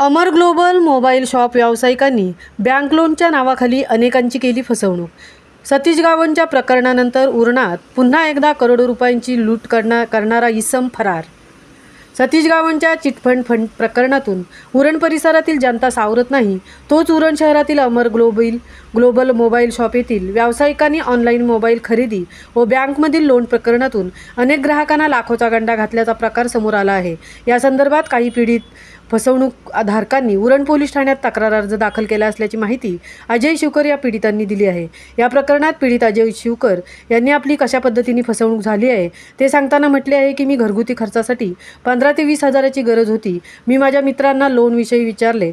अमर global mobile shop व्यावसायिकांनी bank लोनच्या नावाखाली अनेकांची केली फसवणूक। सतीश गावणच्या प्रकरणानंतर उरणात पुन्हा एकदा करोडो रुपयांची लूट करणारा इसम फरार। सतीश गावणच्या चिटफंड प्रकरणातून उरण परिसरातील जनता सावरत नाही। तोच उरण शहरातील अमर ग्लोबल मोबाईल शॉप येथील व्यावसायिकांनी ऑनलाईन मोबाईल खरेदी व बँकमधील लोन प्रकरणातून अनेक ग्राहकांना लाखोचा गंडा घातल्याचा प्रकार समोर आला आहे। या संदर्भात काही पीडित फसवणूक धारकांनी उरण पोलीस ठाण्यात तक्रार अर्ज दाखल केला असल्याची माहिती अजय शिवकर या पीडितांनी दिली आहे। या प्रकरणात पीडित अजय शिवकर यांनी आपली कशा पद्धतीने फसवणूक झाली आहे ते सांगताना म्हटले आहे की मी घरगुती खर्चासाठी 15 ते 20 हजाराची गरज होती। मी माझ्या मित्रांना लोनविषयी विचारले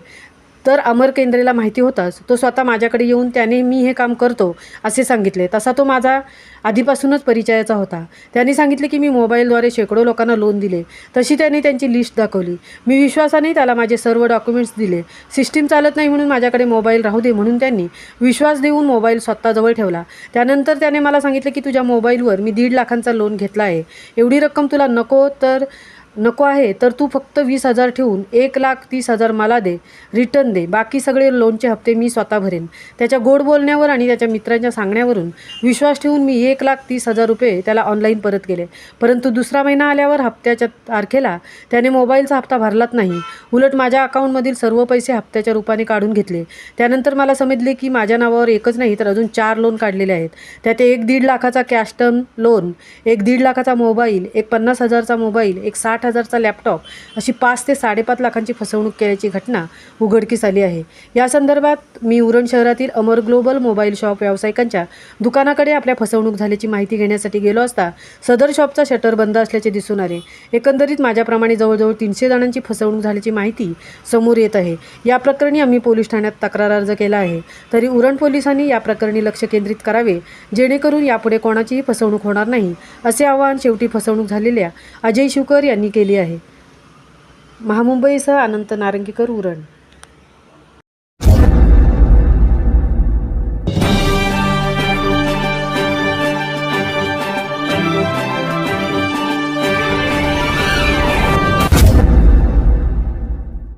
तर अमर केंद्रेला माहिती होताच तो स्वतः माझ्याकडे येऊन त्याने मी हे काम करतो असे सांगितले। तसा तो माझा आधीपासूनच परिचयाचा होता। त्यांनी सांगितले की मी मोबाईलद्वारे शेकडो लोकांना लोन दिले। तशी त्यांनी त्यांची लिस्ट दाखवली। मी विश्वासाने त्याला माझे सर्व डॉक्युमेंट्स दिले। सिस्टीम चालत नाही म्हणून माझ्याकडे मोबाईल राहू दे म्हणून त्यांनी विश्वास देऊन मोबाईल स्वतःजवळ ठेवला। त्यानंतर त्याने मला सांगितले की तुझ्या मोबाईलवर मी 1.5 लाखांचा लोन घेतला आहे। एवढी रक्कम तुला नको आहे तर तू फक्त 20,000 ठेवून 1,30,000 मला दे, रिटर्न दे, बाकी सगळे लोनचे हप्ते मी स्वतः भरेन। त्याच्या गोड बोलण्यावर आणि त्याच्या मित्रांच्या सांगण्यावरून विश्वास ठेवून मी 1,30,000 रुपये त्याला ऑनलाईन परत केले। परंतु दुसरा महिना आल्यावर हप्त्याच्या तारखेला त्याने मोबाईलचा हप्ता भरलाच नाही। उलट माझ्या अकाउंटमधील सर्व पैसे हप्त्याच्या रूपाने काढून घेतले। त्यानंतर मला समजले की माझ्या नावावर एकच नाही तर अजून 4 लोन काढलेले आहेत। त्यात एक 1.5 लाखाचा कॅश टर्म लोन, एक 1.5 लाखाचा मोबाईल, एक 50,000चा मोबाईल, एक 60,000चा लॅपटॉप अशी 5 ते 5.5 लाखांची फसवणूक केल्याची घटना उघडकीस आली आहे। या संदर्भात मी उरण शहरातील अमर ग्लोबल मोबाईल शॉप व्यावसायिकांच्या दुकानाकडे आपल्या फसवणूक झाल्याची माहिती घेण्यासाठी गेलो असता सदर शॉपचा शटर बंद असल्याचे दिसून आले। एकंदरीत माझ्याप्रमाणे जवळजवळ 300 जणांची फसवणूक झाल्याची माहिती समोर येत आहे। या प्रकरणी आम्ही पोलीस ठाण्यात तक्रार अर्ज केला आहे। तरी उरण पोलिसांनी या प्रकरणी लक्ष केंद्रित करावे जेणेकरून यापुढे कोणाचीही फसवणूक होणार नाही असे आवाहन शेवटी फसवणूक झालेल्या अजय शिवकर यांनी केली आहे। महामुंबईसह अनंत नारंगीकर, उरण।